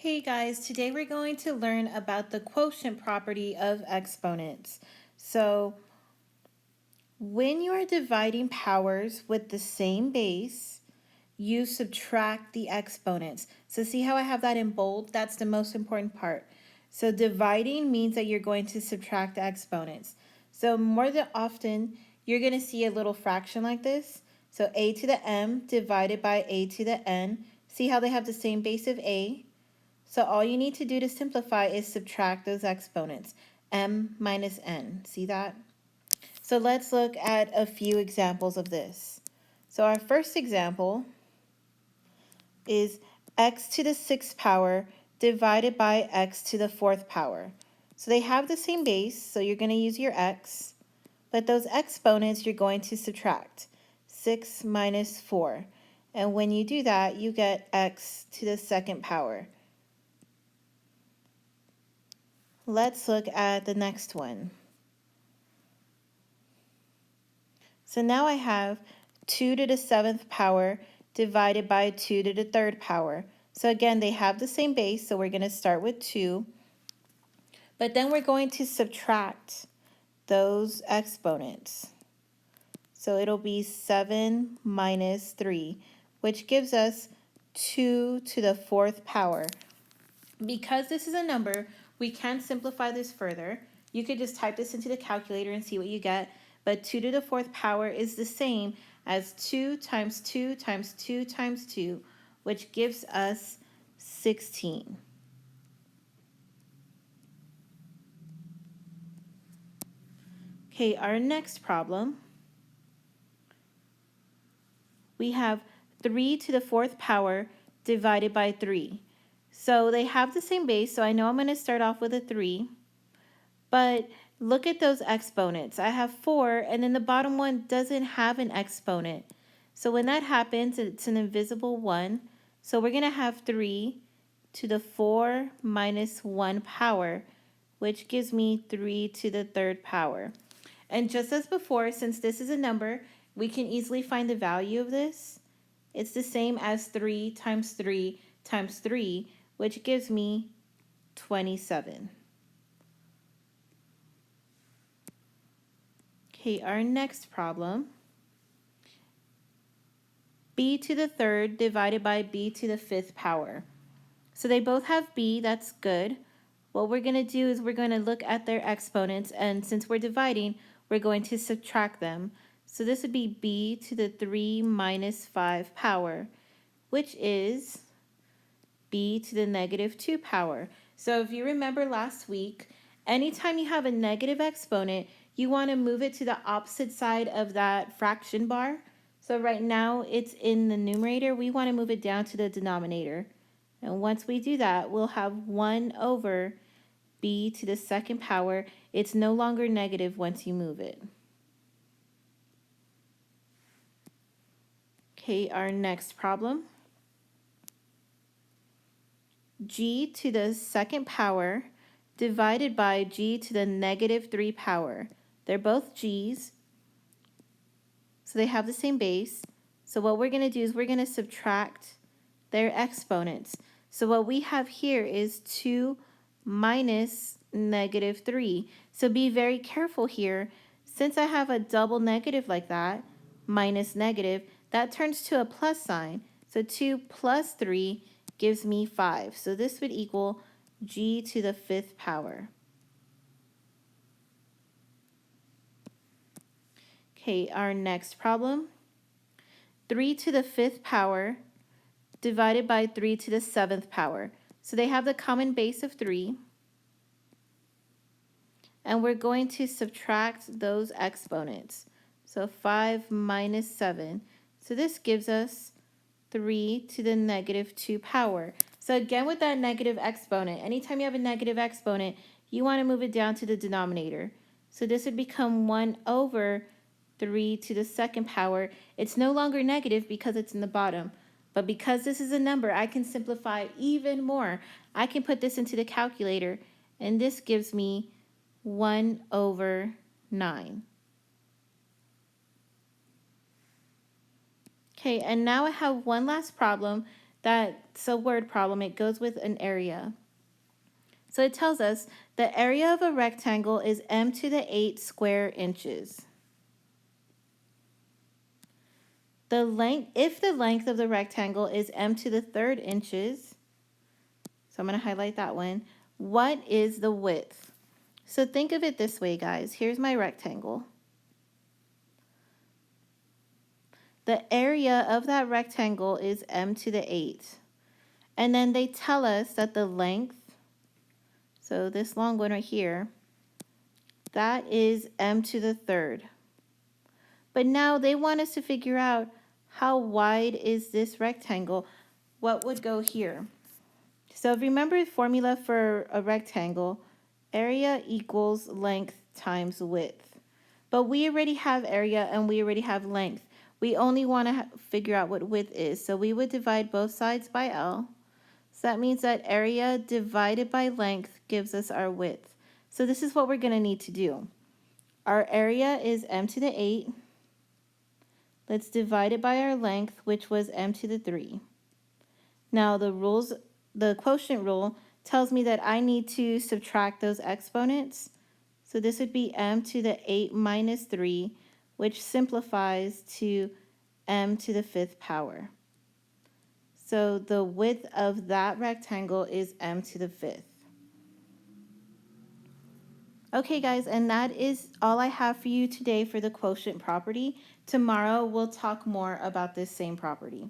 Hey guys, today we're going to learn about the quotient property of exponents. So when you are dividing powers with the same base, you subtract the exponents. So see how I have that in bold? That's the most important part. So dividing means that you're going to subtract the exponents. So more than often, you're going to see a little fraction like this. So a to the m divided by a to the n. See how they have the same base of a? So all you need to do to simplify is subtract those exponents, m minus n. See that? So let's look at a few examples of this. So our first example is x to the 6th power divided by x to the 4th power. So they have the same base, so you're going to use your x, but those exponents you're going to subtract. 6 minus 4. And when you do that, you get x to the 2nd power. Let's look at the next one. So now I have 2 to the 7th power divided by 2 to the 3rd power. So again, they have the same base, so we're going to start with 2. But then we're going to subtract those exponents. So it'll be 7 minus 3, which gives us 2 to the 4th power. Because this is a number, we can simplify this further. You could just type this into the calculator and see what you get. But 2 to the 4th power is the same as 2 times 2 times 2 times 2, which gives us 16. Okay, our next problem, we have 3 to the 4th power divided by 3. So they have the same base, so I know I'm going to start off with a 3. But look at those exponents. I have 4, and then the bottom one doesn't have an exponent. So when that happens, it's an invisible 1. So we're going to have 3 to the 4 minus 1 power, which gives me 3 to the 3rd power. And just as before, since this is a number, we can easily find the value of this. It's the same as 3 times 3 times 3, which gives me 27. Okay, our next problem, b to the 3rd divided by b to the 5th power. So they both have b, that's good. What we're going to do is we're going to look at their exponents, and since we're dividing, we're going to subtract them. So this would be b to the 3 minus 5 power, which is b to the negative 2 power. So if you remember last week, anytime you have a negative exponent, you want to move it to the opposite side of that fraction bar. So right now it's in the numerator. We want to move it down to the denominator. And once we do that, we'll have 1 over b to the 2nd power. It's no longer negative once you move it. Okay, our next problem. G to the 2nd power divided by g to the negative 3 power. They're both g's, so they have the same base. So what we're going to do is we're going to subtract their exponents. So what we have here is 2 minus negative 3. So be very careful here. Since I have a double negative like that, minus negative, that turns to a plus sign. So 2 plus 3 gives me 5. So this would equal g to the 5th power. Okay, our next problem. 3 to the 5th power divided by 3 to the 7th power. So they have the common base of 3. And we're going to subtract those exponents. So 5 minus 7. So this gives us 3 to the negative 2 power. So again, with that negative exponent, anytime you have a negative exponent, you want to move it down to the denominator. So this would become 1 over 3 to the 2nd power. It's no longer negative because it's in the bottom. But because this is a number, I can simplify even more. I can put this into the calculator, and this gives me 1 over 9. Okay, and now I have one last problem That's a word problem. It goes with an area. So it tells us the area of a rectangle is m to the 8 square inches. If the length of the rectangle is m to the 3rd inches, so I'm going to highlight that one, what is the width? So think of it this way, guys. Here's my rectangle. The area of that rectangle is m to the 8. And then they tell us that the length, so this long one right here, that is m to the 3rd. But now they want us to figure out how wide is this rectangle. What would go here? So remember the formula for a rectangle, area equals length times width. But we already have area and we already have length. We only want to figure out what width is. So we would divide both sides by L. So that means that area divided by length gives us our width. So this is what we're going to need to do. Our area is m to the 8. Let's divide it by our length, which was m to the 3. Now the quotient rule tells me that I need to subtract those exponents. So this would be m to the 8 minus 3, which simplifies to m to the 5th power. So the width of that rectangle is m to the 5th. Okay, guys, and that is all I have for you today for the quotient property. Tomorrow we'll talk more about this same property.